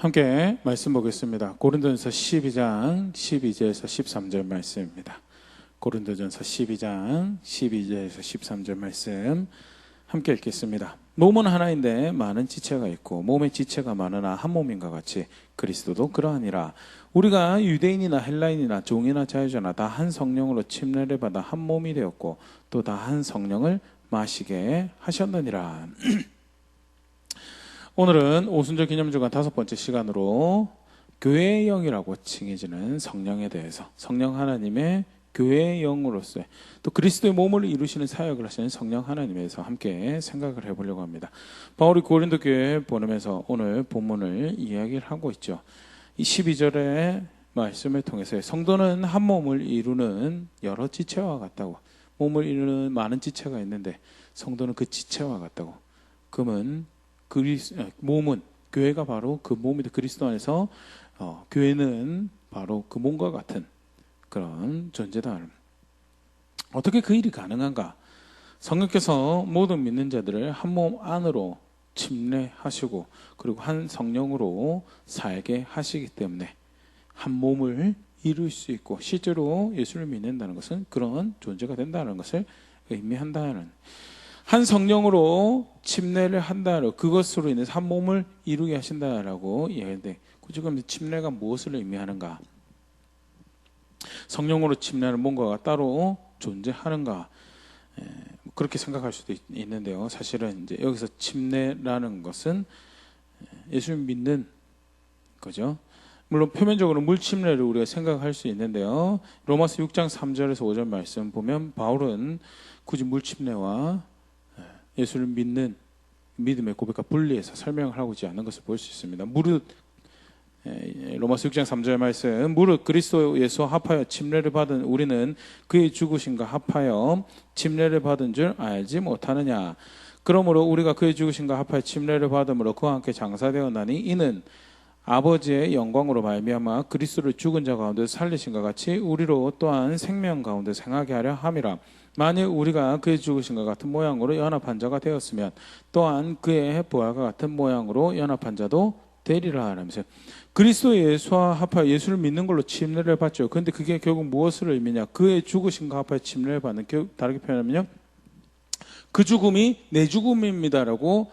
함께 말씀 보겠습니다. 고린도전서 12장 12절에서 13절 말씀입니다. 고린도전서 12장 12절에서 13절 말씀 함께 읽겠습니다. 몸은 하나인데 많은 지체가 있고 몸의 지체가 많으나 한 몸인가 같이 그리스도도 그러하니라. 우리가 유대인이나 헬라인이나 종이나 자유자나 다 한 성령으로 침례를 받아 한 몸이 되었고 또 다 한 성령을 마시게 하셨느니라. 오늘은 오순절 기념주간 5번째 시간으로 교회의 영이라고 칭해지는 성령에 대해서, 성령 하나님의 교회의 영으로서 또 그리스도의 몸을 이루시는 사역을 하시는 성령 하나님에 대해서 함께 생각을 해보려고 합니다. 바울이 고린도 교회에 보내면서 오늘 본문을 이야기를 하고 있죠. 이 12절의 말씀을 통해서 성도는 한 몸을 이루는 여러 지체와 같다고, 몸을 이루는 많은 지체가 있는데 성도는 그 지체와 같다고. 그러면 몸은, 교회가 바로 그 몸이다. 그리스도 안에서 교회는 바로 그 몸과 같은 그런 존재다. 어떻게 그 일이 가능한가? 성령께서 모든 믿는 자들을 한 몸 안으로 침례하시고 그리고 한 성령으로 살게 하시기 때문에 한 몸을 이룰 수 있고, 실제로 예수를 믿는다는 것은 그런 존재가 된다는 것을 의미한다는, 한 성령으로 침례를 한다로 그것으로 인해서 한 몸을 이루게 하신다라고 이야기하는데, 지금 침례가 무엇을 의미하는가? 성령으로 침례하는 뭔가가 따로 존재하는가? 그렇게 생각할 수도 있는데요. 사실은 이제 여기서 침례라는 것은 예수를 믿는 거죠. 물론 표면적으로 물 침례를 우리가 생각할 수 있는데요. 로마서 6장 3절에서 5절 말씀 보면 바울은 굳이 물 침례와 예수를 믿는 믿음의 고백과 분리해서 설명을 하고 있지 않은 것을 볼 수 있습니다. 무릇, 로마서 6장 3절 말씀, 무릇 그리스도 예수와 합하여 침례를 받은 우리는 그의 죽으심과 합하여 침례를 받은 줄 알지 못하느냐. 그러므로 우리가 그의 죽으심과 합하여 침례를 받음으로 그와 함께 장사되었나니 이는 아버지의 영광으로 말미암아 그리스도를 죽은 자 가운데 살리신과 같이 우리로 또한 생명 가운데 생하게 하려 함이라. 만일 우리가 그의 죽으심과 같은 모양으로 연합한 자가 되었으면 또한 그의 부활과 같은 모양으로 연합한 자도 되리라 하면서, 그리스도 예수와 합하여 예수를 믿는 걸로 침례를 받죠. 그런데 그게 결국 무엇을 의미냐? 그의 죽으심과 합하여 침례를 받는, 다르게 표현하면요, 그 죽음이 내 죽음입니다라고,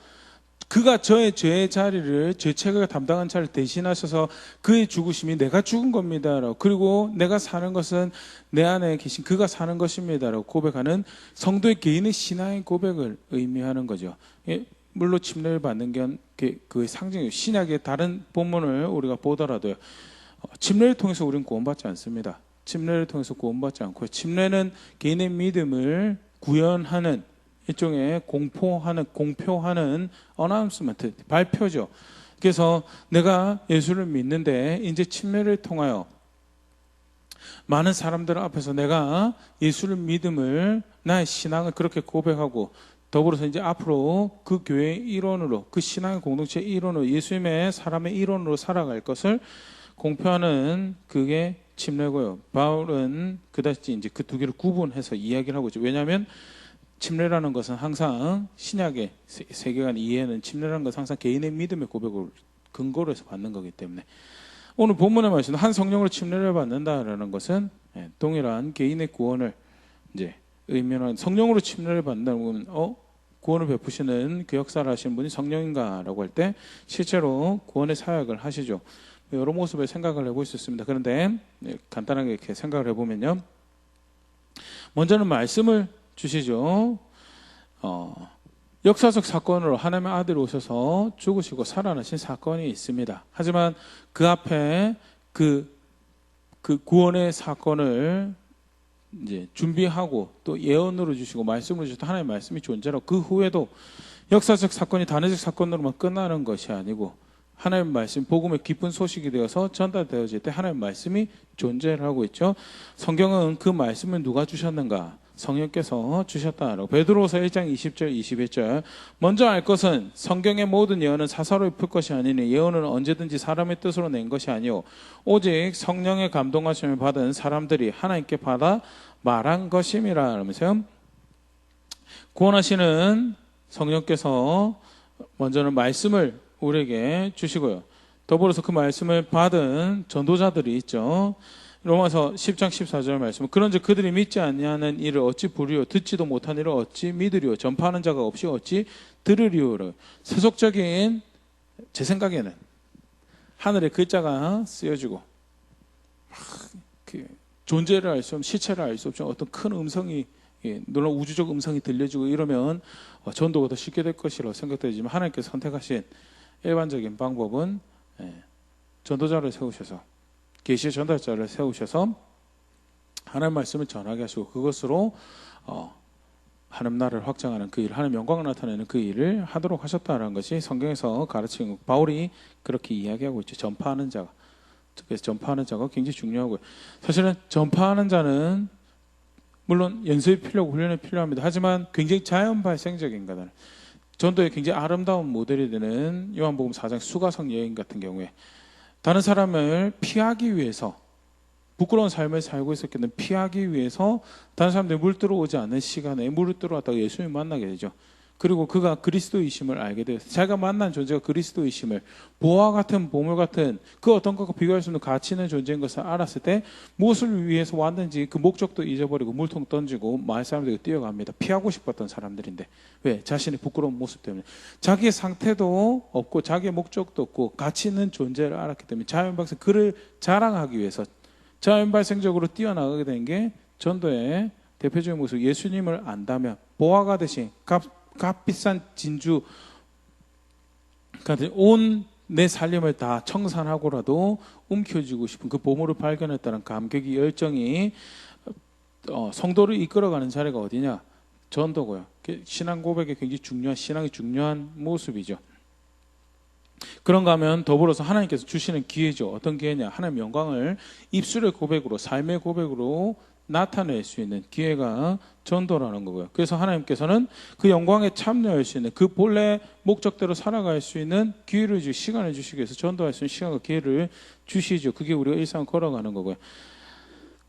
그가 저의 죄의 자리를, 죄책을 담당한 자를 대신하셔서 그의 죽으심이 내가 죽은 겁니다라고, 그리고 내가 사는 것은 내 안에 계신 그가 사는 것입니다라고 고백하는 성도의 개인의 신앙의 고백을 의미하는 거죠. 물로 침례를 받는 게 그 상징이에요. 신약의 다른 본문을 우리가 보더라도요, 침례를 통해서 우리는 구원받지 않습니다. 침례를 통해서 구원받지 않고요, 침례는 개인의 믿음을 구현하는 일종의 공표하는 어나운스먼트, 발표죠. 그래서 내가 예수를 믿는데 이제 침례를 통하여 많은 사람들 앞에서 내가 예수를 믿음을, 나의 신앙을 그렇게 고백하고, 더불어서 이제 앞으로 그 교회의 일원으로, 그 신앙의 공동체의 일원으로, 예수님의 사람의 일원으로 살아갈 것을 공표하는 그게 침례고요. 바울은 그다지 이제 그 두 개를 구분해서 이야기를 하고 있죠. 왜냐하면 침례라는 것은 항상 신약의 세계관 이해는, 침례라는 것은 항상 개인의 믿음의 고백을 근거로 해서 받는 거기 때문에, 오늘 본문의 말씀 한 성령으로 침례를 받는다라는 것은 동일한 개인의 구원을 이제 의미하는, 성령으로 침례를 받는다는 건 구원을 베푸시는 그 역사를 하시는 분이 성령인가라고 할 때 실제로 구원의 사역을 하시죠. 여러 모습의 생각을 해볼 수 있습니다. 그런데 간단하게 이렇게 생각을 해보면요, 먼저는 말씀을 주시죠. 역사적 사건으로 하나님의 아들이 오셔서 죽으시고 살아나신 사건이 있습니다. 하지만 그 앞에 그 구원의 사건을 이제 준비하고 또 예언으로 주시고 말씀으로 주시고 하나님의 말씀이 존재하고, 그 후에도 역사적 사건이 단회적 사건으로만 끝나는 것이 아니고 하나님의 말씀, 복음의 기쁜 소식이 되어서 전달되어질 때 하나님의 말씀이 존재를 하고 있죠. 성경은 그 말씀을 누가 주셨는가? 성령께서 주셨다라고. 베드로서 1장 20절 21절, 먼저 알 것은 성경의 모든 예언은 사사로이 풀 것이 아니니 예언은 언제든지 사람의 뜻으로 낸 것이 아니오 오직 성령의 감동하심을 받은 사람들이 하나님께 받아 말한 것임이라. 그러면서요, 구원하시는 성령께서 먼저는 말씀을 우리에게 주시고요, 더불어서 그 말씀을 받은 전도자들이 있죠. 로마서 10장 14절 말씀. 그런즉 그들이 믿지 아니하는 일을 어찌 부리요, 듣지도 못한 일을 어찌 믿으리요, 전파하는 자가 없이 어찌 들으리요. 세속적인, 제 생각에는 하늘에 글자가 쓰여지고 존재를 알 수 없는, 시체를 알 수 없는 어떤 큰 음성이, 놀라운 우주적 음성이 들려지고 이러면 전도가 더 쉽게 될 것이라고 생각되지만, 하나님께서 선택하신 일반적인 방법은 전도자를 세우셔서, 계시의 전달자를 세우셔서 하나님 말씀을 전하게 하시고 그것으로 하나님 나라를 확장하는 그 일, 하나님 영광을 나타내는 그 일을 하도록 하셨다는 것이 성경에서 가르치는 것. 바울이 그렇게 이야기하고 있죠. 전파하는 자가. 그래서 전파하는 자가 굉장히 중요하고요. 사실은 전파하는 자는 물론 연습이 필요하고 훈련이 필요합니다. 하지만 굉장히 자연 발생적인 거다. 전도의 굉장히 아름다운 모델이 되는 요한복음 4장 수가성 여인 같은 경우에 다른 사람을 피하기 위해서, 부끄러운 삶을 살고 있었겠는데 피하기 위해서 다른 사람들이 물 들어오지 않는 시간에 물을 들어왔다가 예수님을 만나게 되죠. 그리고 그가 그리스도이심을 알게 되어서 자기가 만난 존재가 그리스도이심을, 보화 같은 보물 같은 그 어떤 것과 비교할 수 없는 가치 있는 존재인 것을 알았을 때 무엇을 위해서 왔는지 그 목적도 잊어버리고 물통 던지고 마을 사람들이 뛰어갑니다. 피하고 싶었던 사람들인데, 왜? 자신의 부끄러운 모습 때문에. 자기의 상태도 없고 자기의 목적도 없고 가치 있는 존재를 알았기 때문에 자연발생, 그를 자랑하기 위해서 자연발생적으로 뛰어나가게 된 게 전도의 대표적인 모습. 예수님을 안다면 보화가 대신 값비싼 진주 온 내 살림을 다 청산하고라도 움켜쥐고 싶은 그 보물을 발견했다는 감격이, 열정이 성도를 이끌어가는 자리가 어디냐? 전도고요. 신앙 고백에 굉장히 중요한, 신앙이 중요한 모습이죠. 그런가 하면 더불어서 하나님께서 주시는 기회죠. 어떤 기회냐? 하나님의 영광을 입술의 고백으로, 삶의 고백으로 나타낼 수 있는 기회가 전도라는 거고요. 그래서 하나님께서는 그 영광에 참여할 수 있는, 그 본래 목적대로 살아갈 수 있는 기회를 주시고 시간을 주시기 위해서 전도할 수 있는 시간과 기회를 주시죠. 그게 우리가 일상을 걸어가는 거고요.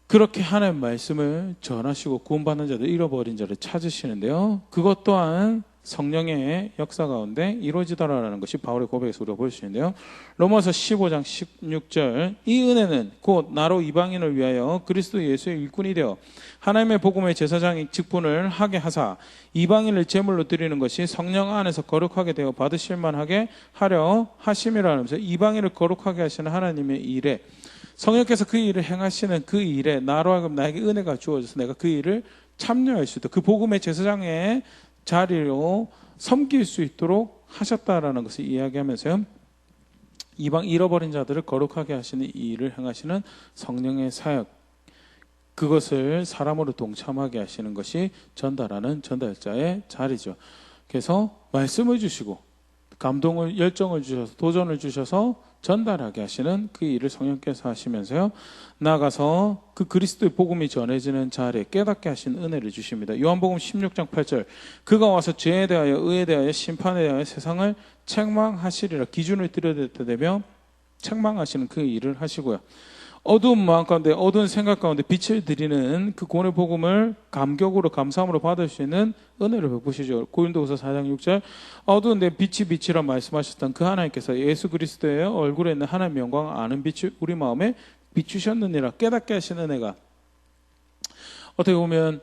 그렇게 하나님 말씀을 전하시고 구원받는 자들, 잃어버린 자를 찾으시는데요. 그것 또한 성령의 역사 가운데 이루어지더라라는 것이 바울의 고백에서 우리가 볼 수 있는데요. 로마서 15장 16절, 이 은혜는 곧 나로 이방인을 위하여 그리스도 예수의 일꾼이 되어 하나님의 복음의 제사장의 직분을 하게 하사 이방인을 제물로 드리는 것이 성령 안에서 거룩하게 되어 받으실 만하게 하려 하심이라면서, 이방인을 거룩하게 하시는 하나님의 일에, 성령께서 그 일을 행하시는 그 일에 나로 하여금 나에게 은혜가 주어져서 내가 그 일을 참여할 수 있도록, 그 복음의 제사장의 자리로 섬길 수 있도록 하셨다라는 것을 이야기하면서요, 이방 잃어버린 자들을 거룩하게 하시는 이 일을 행하시는 성령의 사역, 그것을 사람으로 동참하게 하시는 것이 전달하는 전달자의 자리죠. 그래서 말씀을 주시고 감동을, 열정을 주셔서, 도전을 주셔서 전달하게 하시는 그 일을 성령께서 하시면서요, 나아가서 그 그리스도의 복음이 전해지는 자리에 깨닫게 하신 은혜를 주십니다. 요한복음 16장 8절, 그가 와서 죄에 대하여 의에 대하여 심판에 대하여 세상을 책망하시리라. 기준을 들여대며 책망하시는 그 일을 하시고요, 어두운 마음 가운데, 어두운 생각 가운데 빛을 드리는 그 구원의 복음을 감격으로, 감사함으로 받을 수 있는 은혜를 베푸시죠. 고린도후서 4장 6절, 어두운 데 빛이 빛이라 말씀하셨던 그 하나님께서 예수 그리스도의 얼굴에 있는 하나님의 영광을 아는 빛을 우리 마음에 비추셨느니라. 깨닫게 하시는 은혜가, 어떻게 보면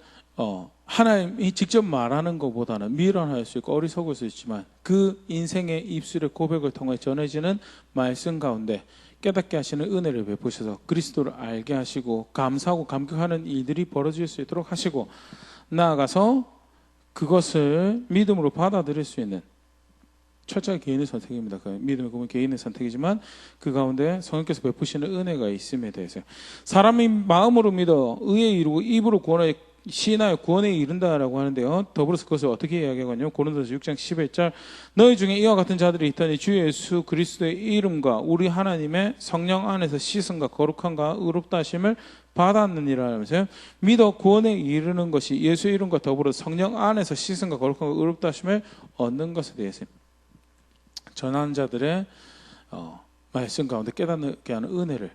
하나님이 직접 말하는 것보다는 미련할 수 있고 어리석을 수 있지만, 그 인생의 입술의 고백을 통해 전해지는 말씀 가운데 깨닫게 하시는 은혜를 베푸셔서 그리스도를 알게 하시고 감사하고 감격하는 일들이 벌어질 수 있도록 하시고, 나아가서 그것을 믿음으로 받아들일 수 있는, 철저히 개인의 선택입니다. 그 믿음의 꿈은 개인의 선택이지만 그 가운데 성령께서 베푸시는 은혜가 있음에 대해서, 사람이 마음으로 믿어 의에 이르고 입으로 구원에 시인하여 구원에 이른다라고 하는데요, 더불어서 그것을 어떻게 이야기하거든요. 고린도서 6장 11절, 너희 중에 이와 같은 자들이 있더니 주 예수 그리스도의 이름과 우리 하나님의 성령 안에서 씻음과 거룩함과 의롭다 하심을 받았느니라 하면서요, 믿어 구원에 이르는 것이 예수의 이름과 더불어 성령 안에서 씻음과 거룩함과 의롭다 하심을 얻는 것에 대해서 전하는 자들의 말씀 가운데 깨닫게 하는 은혜를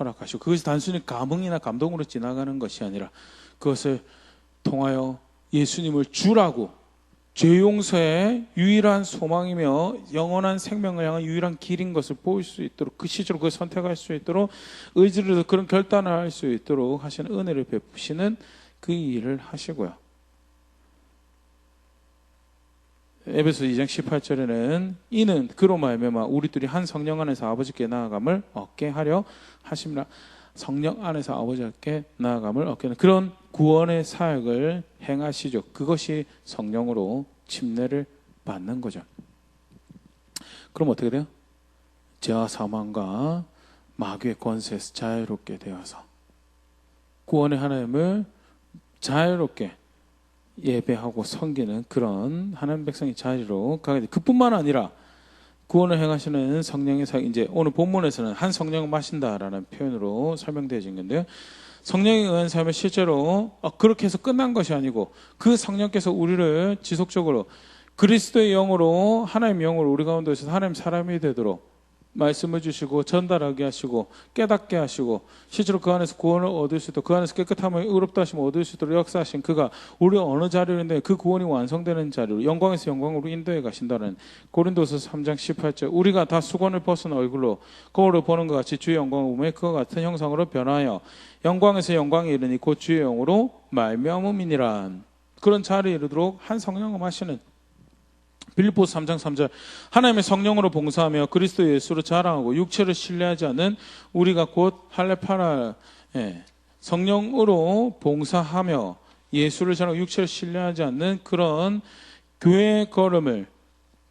허락하시고, 그것이 단순히 감흥이나 감동으로 지나가는 것이 아니라 그것을 통하여 예수님을 주라고 죄 용서의 유일한 소망이며 영원한 생명을 향한 유일한 길인 것을 보일 수 있도록, 그 시절로 그걸 선택할 수 있도록, 의지를 그런 결단을 할 수 있도록 하시는 은혜를 베푸시는 그 일을 하시고요. 에베소 2장 18절에는 이는 그로 말미암아 우리들이 한 성령 안에서 아버지께 나아감을 얻게 하려 하심이라. 성령 안에서 아버지께 나아감을 얻게 하는 그런 구원의 사역을 행하시죠. 그것이 성령으로 침례를 받는 거죠. 그럼 어떻게 돼요? 죄와 사망과 마귀의 권세에서 자유롭게 되어서 구원의 하나님을 자유롭게 예배하고 섬기는 그런 하나님 백성의 자리로 가게 돼. 그뿐만 아니라 구원을 행하시는 성령의 사역, 이제 오늘 본문에서는 한 성령을 마신다라는 표현으로 설명되어진 건데요. 성령에 의한 삶은 실제로 그렇게 해서 끝난 것이 아니고 그 성령께서 우리를 지속적으로 그리스도의 영으로, 하나님의 영으로 우리 가운데 오셔서 하나님 사람이 되도록 말씀을 주시고 전달하게 하시고 깨닫게 하시고 실제로 그 안에서 구원을 얻을 수 있도록, 그 안에서 깨끗함을 의롭다 하심을 얻을 수 있도록 역사하신 그가 우리 어느 자리로 인도해 그 구원이 완성되는 자리로 영광에서 영광으로 인도해 가신다는 고린도서 3장 18절, 우리가 다 수건을 벗은 얼굴로 거울을 보는 것 같이 주의 영광을 보며 그와 같은 형상으로 변하여 영광에서 영광에 이르니 곧 주의 영으로 말미암음이니라. 그런 자리에 이르도록 한 성령을 마시는 빌립보서 3장 3절, 하나님의 성령으로 봉사하며 그리스도 예수로 자랑하고 육체를 신뢰하지 않는 우리가 곧 할례파라, 성령으로 봉사하며 예수를 자랑하고 육체를 신뢰하지 않는 그런 교회의 걸음을,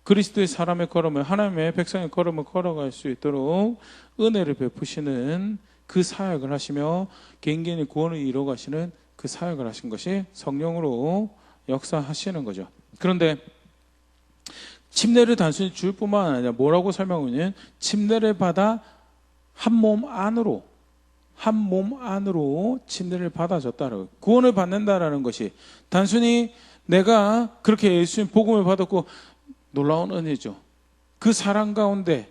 그리스도의 사람의 걸음을, 하나님의 백성의 걸음을 걸어갈 수 있도록 은혜를 베푸시는 그 사역을 하시며 개인의 구원을 이루어가시는 그 사역을 하신 것이 성령으로 역사하시는 거죠. 그런데 침례를 단순히 줄 뿐만 아니라 뭐라고 설명하냐면 침례를 받아 한 몸 안으로 침례를 받아줬다라고. 구원을 받는다라는 것이 단순히 내가 그렇게 예수님 복음을 받았고 놀라운 은혜죠. 그 사랑 가운데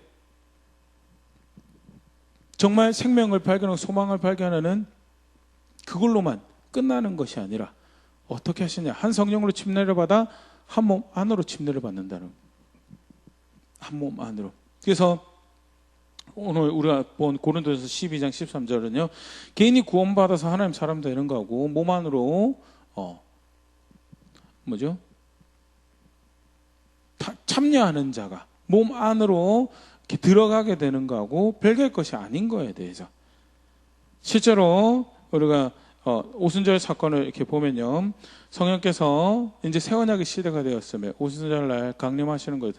정말 생명을 발견하고 소망을 발견하는 그걸로만 끝나는 것이 아니라 어떻게 하시냐, 한 성령으로 침례를 받아 한 몸 안으로 침례를 받는다는, 한 몸 안으로. 그래서 오늘 우리가 본 고린도전서 12장 13절은요, 개인이 구원받아서 하나님 사람 되는 거고 몸 안으로 참여하는 자가 몸 안으로 이렇게 들어가게 되는 거하고 별개의 것이 아닌 거에 대해서 실제로 우리가 오순절 사건을 이렇게 보면요, 성령께서 이제 새 언약의 시대가 되었으며 오순절 날 강림하시는 거예요.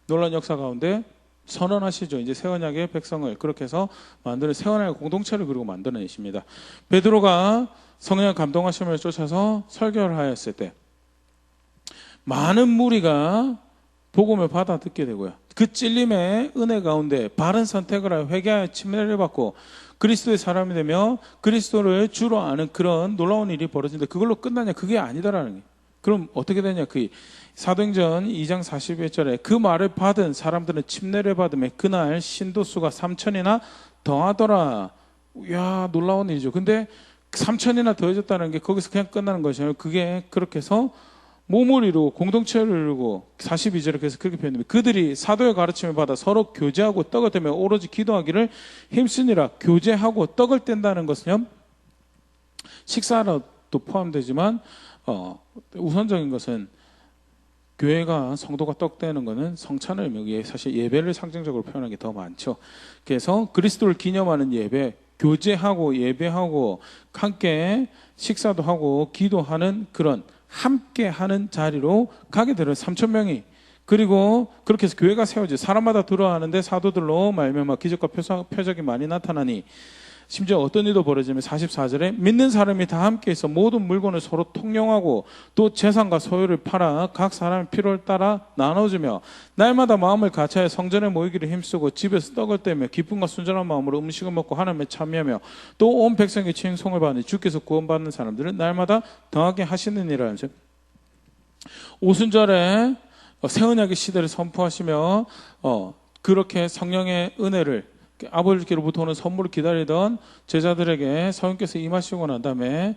놀라운 역사 가운데 선언하시죠. 이제 새 언약의 백성을 그렇게 해서 만드는 새 언약의 공동체를 그리고 만들어내십니다. 베드로가 성령의 감동하심을 쫓아서 설교를 하였을 때 많은 무리가 복음을 받아 듣게 되고요. 그 찔림의 은혜 가운데 바른 선택을 하여 회개하여 침례를 받고 그리스도의 사람이 되며 그리스도를 주로 아는 그런 놀라운 일이 벌어진다. 그걸로 끝나냐? 그게 아니다라는 게. 그럼 어떻게 되냐? 그 사도행전 2장 41절에 그 말을 받은 사람들은 침례를 받으며 그날 신도수가 3,000이나 더하더라. 이야, 놀라운 일이죠. 근데 3,000이나 더해졌다는 게 거기서 그냥 끝나는 것이 아니라 그게 그렇게 해서 몸을 이루고 공동체를 이루고 42절에 그래서 그렇게 표현합니다. 그들이 사도의 가르침을 받아 서로 교제하고 떡을 떼며 오로지 기도하기를 힘쓰니라. 교제하고 떡을 뗀다는 것은요, 식사라도 포함되지만 우선적인 것은 교회가 성도가 떡 떼는 것은 성찬을 의미하기에 사실 예배를 상징적으로 표현하는 게 더 많죠. 그래서 그리스도를 기념하는 예배, 교제하고 예배하고 함께 식사도 하고 기도하는 그런 함께 하는 자리로 가게 되는 3,000명이, 그리고 그렇게 해서 교회가 세워져 사람마다 들어가는데 사도들로 말미암아 기적과 표적이 많이 나타나니 심지어 어떤 일도 벌어지면 44절에 믿는 사람이 다 함께 있어 모든 물건을 서로 통용하고 또 재산과 소유를 팔아 각 사람의 필요를 따라 나눠주며 날마다 마음을 같이하여 성전에 모이기를 힘쓰고 집에서 떡을 떼며 기쁨과 순전한 마음으로 음식을 먹고 하나님에 참여하며 또 온 백성에게 칭송을 받으니 주께서 구원받는 사람들은 날마다 더하게 하시느니라. 오순절에 새 언약의 시대를 선포하시며 그렇게 성령의 은혜를 아버지께로부터 오는 선물을 기다리던 제자들에게 성령께서 임하시고 난 다음에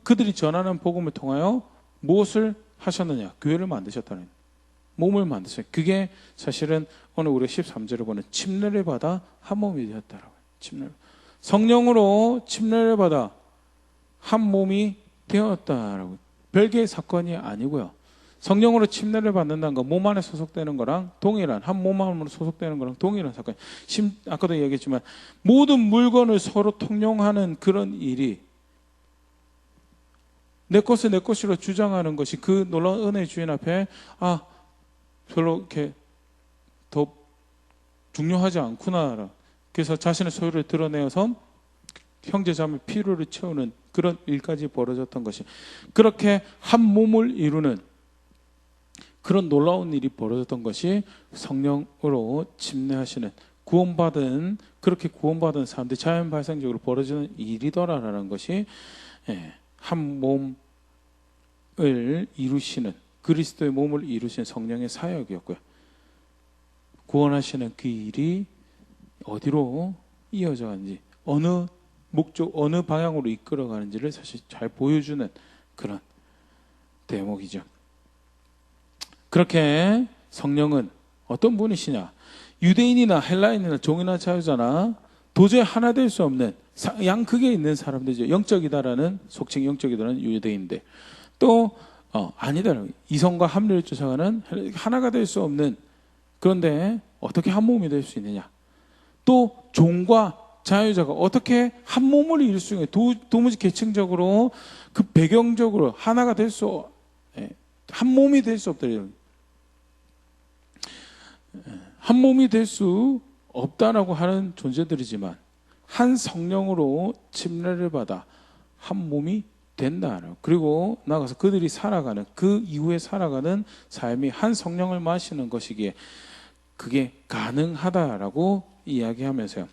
그들이 전하는 복음을 통하여 무엇을 하셨느냐? 교회를 만드셨다는 몸을 만드셨어요. 그게 사실은 오늘 우리가 13절을 보는 침례를 받아 한 몸이 되었다라고. 성령으로 침례를 받아 한 몸이 되었다라고. 별개의 사건이 아니고요. 성령으로 침례를 받는다는 거, 몸 안에 소속되는 거랑 동일한, 한 몸 안으로 소속되는 거랑 동일한 사건. 아까도 얘기했지만 모든 물건을 서로 통용하는 그런 일이 내 것을 내 것으로 주장하는 것이 그 놀라운 은혜의 주인 앞에 별로 이렇게 더 중요하지 않구나. 그래서 자신의 소유를 드러내어서 형제자매 필요를 채우는 그런 일까지 벌어졌던 것이, 그렇게 한 몸을 이루는 그런 놀라운 일이 벌어졌던 것이 성령으로 침례하시는 그렇게 구원받은 사람들이 자연 발생적으로 벌어지는 일이더라라는 것이 한 몸을 이루시는, 그리스도의 몸을 이루시는 성령의 사역이었고요. 구원하시는 그 일이 어디로 이어져 가는지, 어느 목적, 어느 방향으로 이끌어 가는지를 사실 잘 보여주는 그런 대목이죠. 그렇게 성령은 어떤 분이시냐? 유대인이나 헬라인이나 종이나 자유자나 도저히 하나 될 수 없는 양극에 있는 사람들이죠. 영적이다라는, 속칭 영적이다라는 유대인들, 또 아니다라는 이성과 합리를 쫓아가는 하나가 될 수 없는, 그런데 어떻게 한 몸이 될 수 있느냐? 또 종과 자유자가 어떻게 한 몸을 이룰 수 있느냐? 도무지 계층적으로 그 배경적으로 하나가 될 수, 한 몸이 될 수 없다. 한 몸이 될 수 없다라고 하는 존재들이지만 한 성령으로 침례를 받아 한 몸이 된다. 그리고 나아가서 그들이 살아가는, 그 이후에 살아가는 삶이 한 성령을 마시는 것이기에 그게 가능하다라고 이야기하면서요.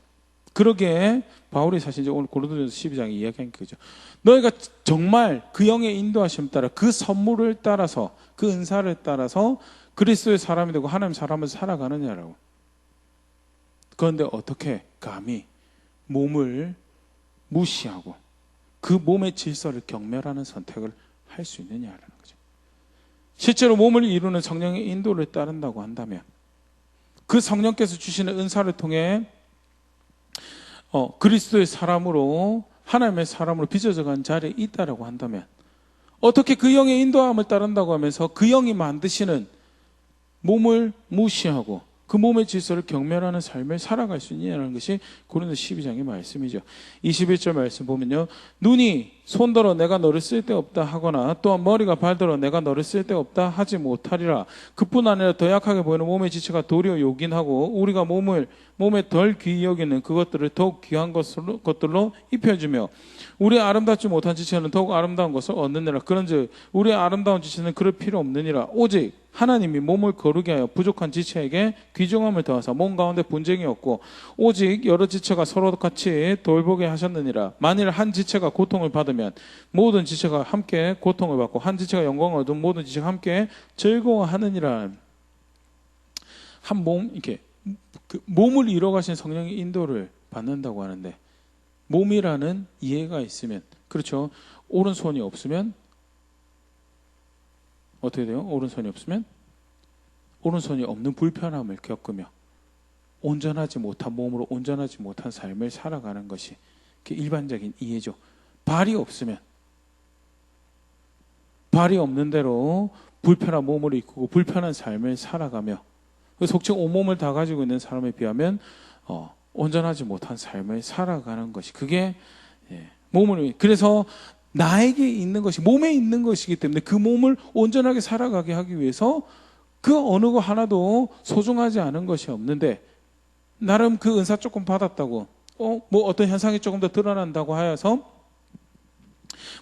그러기에 바울이 사실 이제 오늘 고린도전서 12장에 이야기한 거죠. 너희가 정말 그 영의 인도하심 따라, 그 선물을 따라서, 그 은사를 따라서 그리스도의 사람이 되고 하나님 사람을 살아가느냐라고. 그런데 어떻게 감히 몸을 무시하고 그 몸의 질서를 경멸하는 선택을 할 수 있느냐라는 거죠. 실제로 몸을 이루는 성령의 인도를 따른다고 한다면, 그 성령께서 주시는 은사를 통해 그리스도의 사람으로, 하나님의 사람으로 빚어져 간 자리에 있다라고 한다면, 어떻게 그 영의 인도함을 따른다고 하면서 그 영이 만드시는 몸을 무시하고 그 몸의 질서를 경멸하는 삶을 살아갈 수 있느냐는 것이 고린도 12장의 말씀이죠. 21절 말씀 보면요, 눈이 손더러 내가 너를 쓸데없다 하거나 또한 머리가 발더러 내가 너를 쓸데없다 하지 못하리라. 그뿐 아니라 더 약하게 보이는 몸의 지체가 도리어 요긴하고 우리가 몸에 덜 귀히 여기는 그것들을 더욱 귀한 것들로 입혀주며 우리의 아름답지 못한 지체는 더욱 아름다운 것을 얻느니라. 그런즉 우리의 아름다운 지체는 그럴 필요 없느니라. 오직 하나님이 몸을 거룩게 하여 부족한 지체에게 귀중함을 더하사 몸 가운데 분쟁이 없고 오직 여러 지체가 서로 같이 돌보게 하셨느니라. 만일 한 지체가 고통을 받으면 모든 지체가 함께 고통을 받고 한 지체가 영광을 얻으면 모든 지체가 함께 즐거워하느니라. 한 몸, 이렇게 그 몸을 이뤄가신 성령의 인도를 받는다고 하는데, 몸이라는 이해가 있으면, 그렇죠, 오른손이 없으면 어떻게 돼요? 오른손이 없으면 오른손이 없는 불편함을 겪으며 온전하지 못한 몸으로 온전하지 못한 삶을 살아가는 것이 일반적인 이해죠. 발이 없으면 발이 없는 대로 불편한 몸을 이끌고 불편한 삶을 살아가며, 속칭 온몸을 다 가지고 있는 사람에 비하면 온전하지 못한 삶을 살아가는 것이, 그게 몸을, 그래서 나에게 있는 것이 몸에 있는 것이기 때문에 그 몸을 온전하게 살아가게 하기 위해서 그 어느 거 하나도 소중하지 않은 것이 없는데, 나름 그 은사 조금 받았다고 뭐 어떤 현상이 조금 더 드러난다고 하여서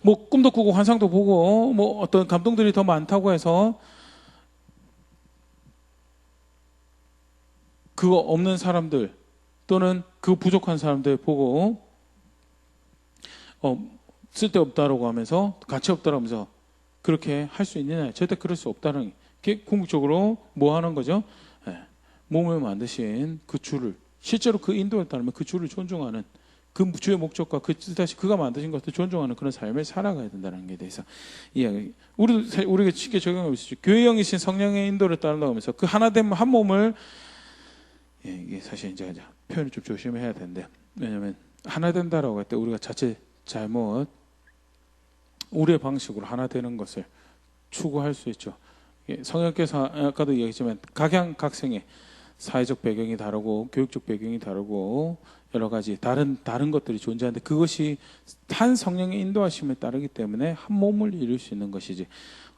뭐 꿈도 꾸고 환상도 보고 뭐 어떤 감동들이 더 많다고 해서 그거 없는 사람들 또는 그 부족한 사람들 보고 쓸데없다라고 하면서, 가치 없다라고 하면서 그렇게 할 수 있느냐? 절대 그럴 수 없다는 게 궁극적으로 뭐 하는 거죠? 몸을 만드신 그 주를, 실제로 그 인도에 따르면 그 주를 존중하는 그 주의 목적과 그 뜻다시 그가 만드신 것을 존중하는 그런 삶을 살아가야 된다는 게 대해서 이야기. 우리가 쉽게 적용할 수 있죠. 교회형이신 성령의 인도를 따라가면서 그 하나됨 한 몸을 이게 사실 이제 표현을 좀 조심해야 되는데 왜냐하면 하나 된다라고 할 때 우리가 자칫 잘못 우리의 방식으로 하나 되는 것을 추구할 수 있죠. 성령께서 아까도 얘기했지만 각양각색의 사회적 배경이 다르고 교육적 배경이 다르고 여러 가지 다른 것들이 존재하는데 그것이 한 성령의 인도하심에 따르기 때문에 한 몸을 이룰 수 있는 것이지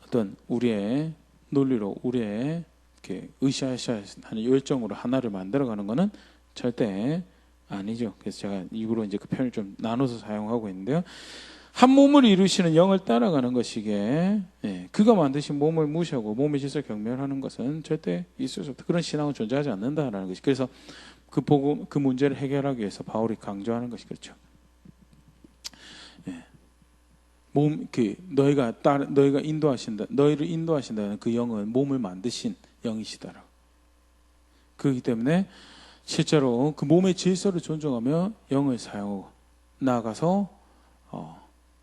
어떤 우리의 논리로 우리의 이렇게 으쌰으쌰 하는 열정으로 하나를 만들어가는 것은 절대 아니죠. 그래서 제가 일부러 이제 그 표현을 좀 나눠서 사용하고 있는데요. 한 몸을 이루시는 영을 따라가는 것이기에 그가 만드신 몸을 무시하고 몸의 질서를 경멸하는 것은 절대 있을 수 없다. 그런 신앙은 존재하지 않는다라는 것이. 그래서 그 문제를 해결하기 위해서 바울이 강조하는 것이 그렇죠. 너희가 인도하신다. 너희를 인도하신다는 그 영은 몸을 만드신 영이시다라고. 그렇기 때문에 실제로 그 몸의 질서를 존중하며 영을 사용하고 나아가서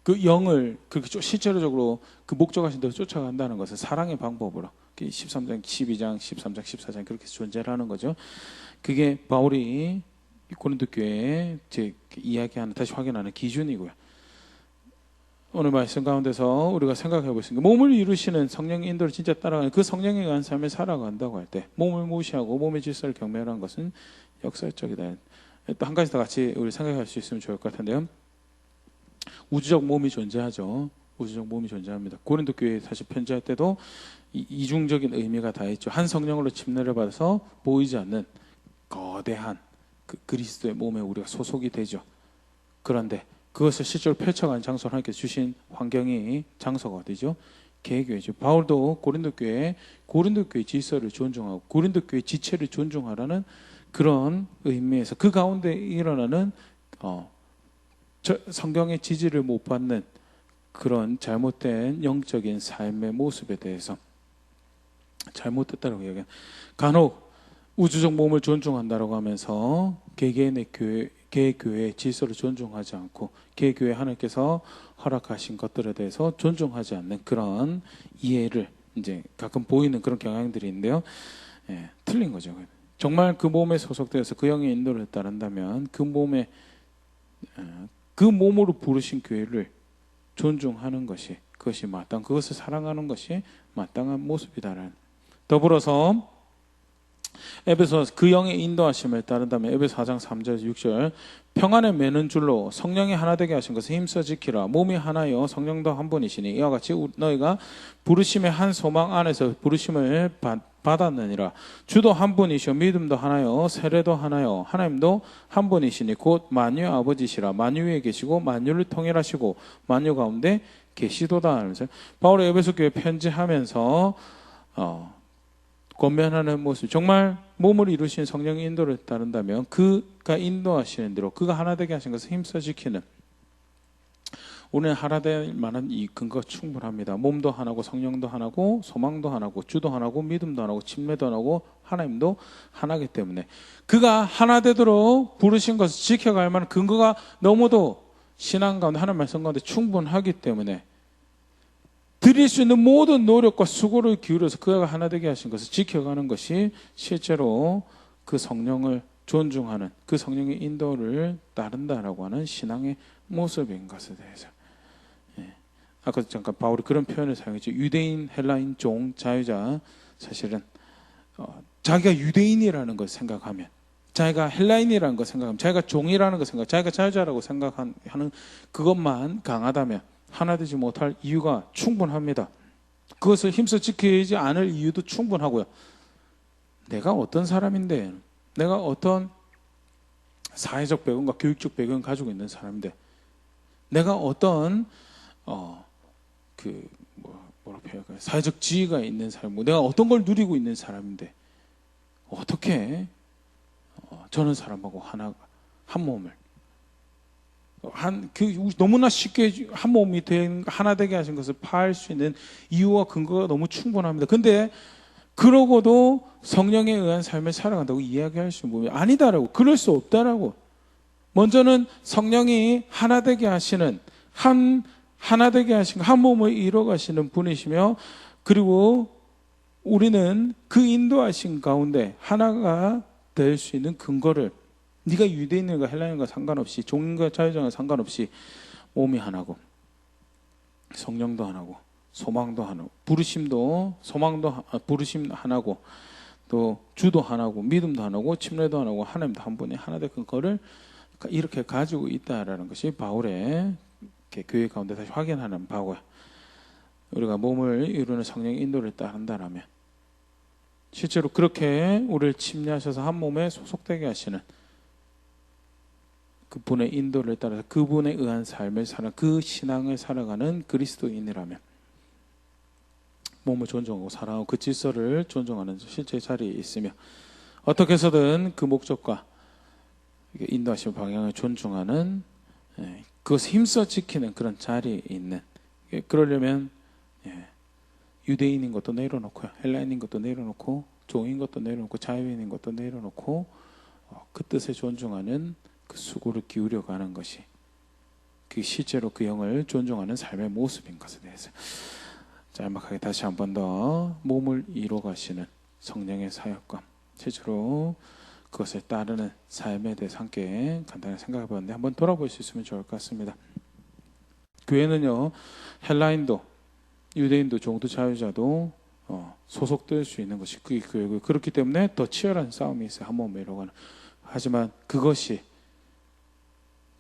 그 영을 그렇게 실제로적으로 그 목적하신 대로 쫓아간다는 것은 사랑의 방법으로 13장, 12장, 13장, 14장 그렇게 존재를 하는 거죠. 그게 바울이 고린도 교회에 이야기하는 다시 확인하는 기준이고요. 오늘 말씀 가운데서 우리가 생각해 볼 수 있는 게 몸을 이루시는 성령의 인도를 진짜 따라가는 그 성령에 의한 삶을 살아간다고 할 때 몸을 무시하고 몸의 질서를 경멸한 것은 역설적이다. 또 한 가지 더 같이 우리 생각할 수 있으면 좋을 것 같은데요. 우주적 몸이 존재하죠. 우주적 몸이 존재합니다. 고린도 교회에 사실 편지할 때도 이중적인 의미가 다 있죠. 한 성령으로 침례를 받아서 보이지 않는 거대한 그 그리스도의 몸에 우리가 소속이 되죠. 그런데 그것을 실제로 펼쳐가는 장소를 하나님께서 주신 환경이 장소가 어디죠? 개교회죠. 바울도 고린도 교회 질서를 존중하고 고린도 교회 지체를 존중하라는 그런 의미에서 그 가운데 일어나는 성경의 지지를 못 받는 그런 잘못된 영적인 삶의 모습에 대해서 잘못됐다고 이야기해요. 간혹 우주적 몸을 존중한다고 하면서 개개인의 개교회의 질서를 존중하지 않고 개교회 하나님께서 허락하신 것들에 대해서 존중하지 않는 그런 이해를 이제 가끔 보이는 그런 경향들이 있는데요. 틀린 거죠. 정말 그 몸에 소속되어서 그 영의 인도를 따른다면 그 몸으로 부르신 교회를 존중하는 것이 그것이 그것을 사랑하는 것이 마땅한 모습이다라는. 더불어서 에베소 그 영의 인도하심을 따른다면 에베소 4장 3절 6절 평안에 매는 줄로 성령이 하나 되게 하신 것을 힘써 지키라. 몸이 하나요 성령도 한 분이시니 이와 같이 너희가 부르심의 한 소망 안에서 부르심을 받았느니라. 주도 한 분이시오 믿음도 하나요 세례도 하나요 하나님도 한 분이시니 곧 만유의 아버지시라. 만유 위에 계시고 만유를 통일하시고 만유 가운데 계시도다 하면서 바울이 에베소 교회 편지하면서 권면하는 모습, 정말 몸을 이루신 성령의 인도를 따른다면 그가 인도하시는 대로 그가 하나 되게 하신 것을 힘써 지키는, 우리는 하나 될 만한 이 근거가 충분합니다. 몸도 하나고 성령도 하나고 소망도 하나고 주도 하나고 믿음도 하나고 침례도 하나고 하나님도 하나이기 때문에 그가 하나 되도록 부르신 것을 지켜갈 만한 근거가 너무도 신앙 가운데 하나님 말씀 가운데 충분하기 때문에 드릴 수 있는 모든 노력과 수고를 기울여서 그가 하나 되게 하신 것을 지켜가는 것이 실제로 그 성령을 존중하는 그 성령의 인도를 따른다라고 하는 신앙의 모습인 것에 대해서, 아까 잠깐 바울이 그런 표현을 사용했죠. 유대인, 헬라인, 종, 자유자. 사실은 자기가 유대인이라는 걸 생각하면, 자기가 헬라인이라는 걸 생각하면, 자기가 종이라는 걸 생각, 자기가 자유자라고 생각하는 그것만 강하다면 하나 되지 못할 이유가 충분합니다. 그것을 힘써 지키지 않을 이유도 충분하고요. 내가 어떤 사람인데, 내가 어떤 사회적 배경과 교육적 배경을 가지고 있는 사람인데, 내가 어떤 뭐라고 표현할까요? 사회적 지위가 있는 사람, 내가 어떤 걸 누리고 있는 사람인데 어떻게 저는 사람하고 한 몸을 너무나 쉽게 한 몸이 하나 되게 하신 것을 파할 수 있는 이유와 근거가 너무 충분합니다. 근데 그러고도 성령에 의한 삶을 살아간다고 이야기할 수 있는 몸이 아니다라고, 그럴 수 없다라고. 먼저는 성령이 하나 되게 하시는 하나 되게 하신 한 몸을 이뤄 가시는 분이시며, 그리고 우리는 그 인도하신 가운데 하나가 될 수 있는 근거를, 네가 유대인인가 헬라인과 상관없이, 종인과 자유자와 상관없이 몸이 하나고 성령도 하나고 소망도 하나고 부르심도 부르심 하나고 또 주도 하나고 믿음도 하나고 침례도 하나고 하나님도 한 분이 하나 된 근거를 이렇게 가지고 있다라는 것이 바울의 교회 가운데 다시 확인하는 바고요. 우리가 몸을 이루는 성령의 인도를 따른다라면 실제로 그렇게 우리를 침례하셔서 한 몸에 소속되게 하시는 그분의 인도를 따라서 그분에 의한 삶을 사는, 그 신앙을 살아가는 그리스도인이라면 몸을 존중하고 사랑하고 그 질서를 존중하는 실제 자리에 있으며, 어떻게 해서든 그 목적과 인도하시는 방향을 존중하는, 그것을 힘써 지키는 그런 자리에 있는, 그러려면 유대인인 것도 내려놓고요, 헬라인인 것도 내려놓고 종인 것도 내려놓고 자유인인 것도 내려놓고 그 뜻을 존중하는 그 수고를 기울여가는 것이 그 실제로 그 영을 존중하는 삶의 모습인 것에 대해서 짤막하게 다시 한 번 더 몸을 이뤄 가시는 성령의 사역과 실제로 그것을 따르는 삶에 대해서 함께 간단히 생각해 봤는데, 한번 돌아볼 수 있으면 좋을 것 같습니다. 교회는요, 헬라인도 유대인도 종도 자유자도 소속될 수 있는 것이 그게 교회고, 그렇기 때문에 더 치열한 싸움이 있어요. 한 몸에 이뤄가는. 하지만 그것이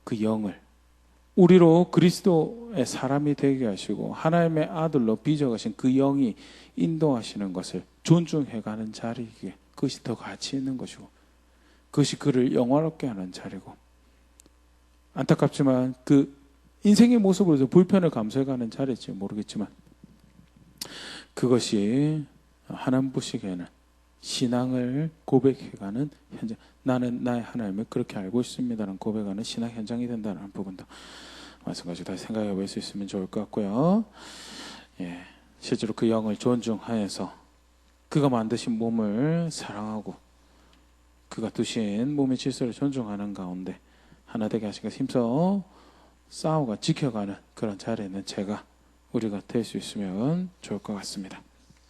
그 영을 우리로 그리스도의 사람이 되게 하시고 하나님의 아들로 빚어가신 그 영이 인도하시는 것을 존중해가는 자리이기에 그것이 더 가치 있는 것이고, 그것이 그를 영화롭게 하는 자리고, 안타깝지만 그 인생의 모습으로서 불편을 감수해가는 자리일지 모르겠지만 그것이 하나님 보시기에는 신앙을 고백해가는 현장, 나는 나의 하나님을 그렇게 알고 있습니다라는 고백하는 신앙 현장이 된다는 부분도 마찬가지로 다시 생각해 볼 수 있으면 좋을 것 같고요. 실제로 그 영을 존중하여서 그가 만드신 몸을 사랑하고 그가 두신 몸의 질서를 존중하는 가운데 하나 되게 하신 것을 힘써 싸워가 지켜가는 그런 자리에 있는 우리가 될 수 있으면 좋을 것 같습니다.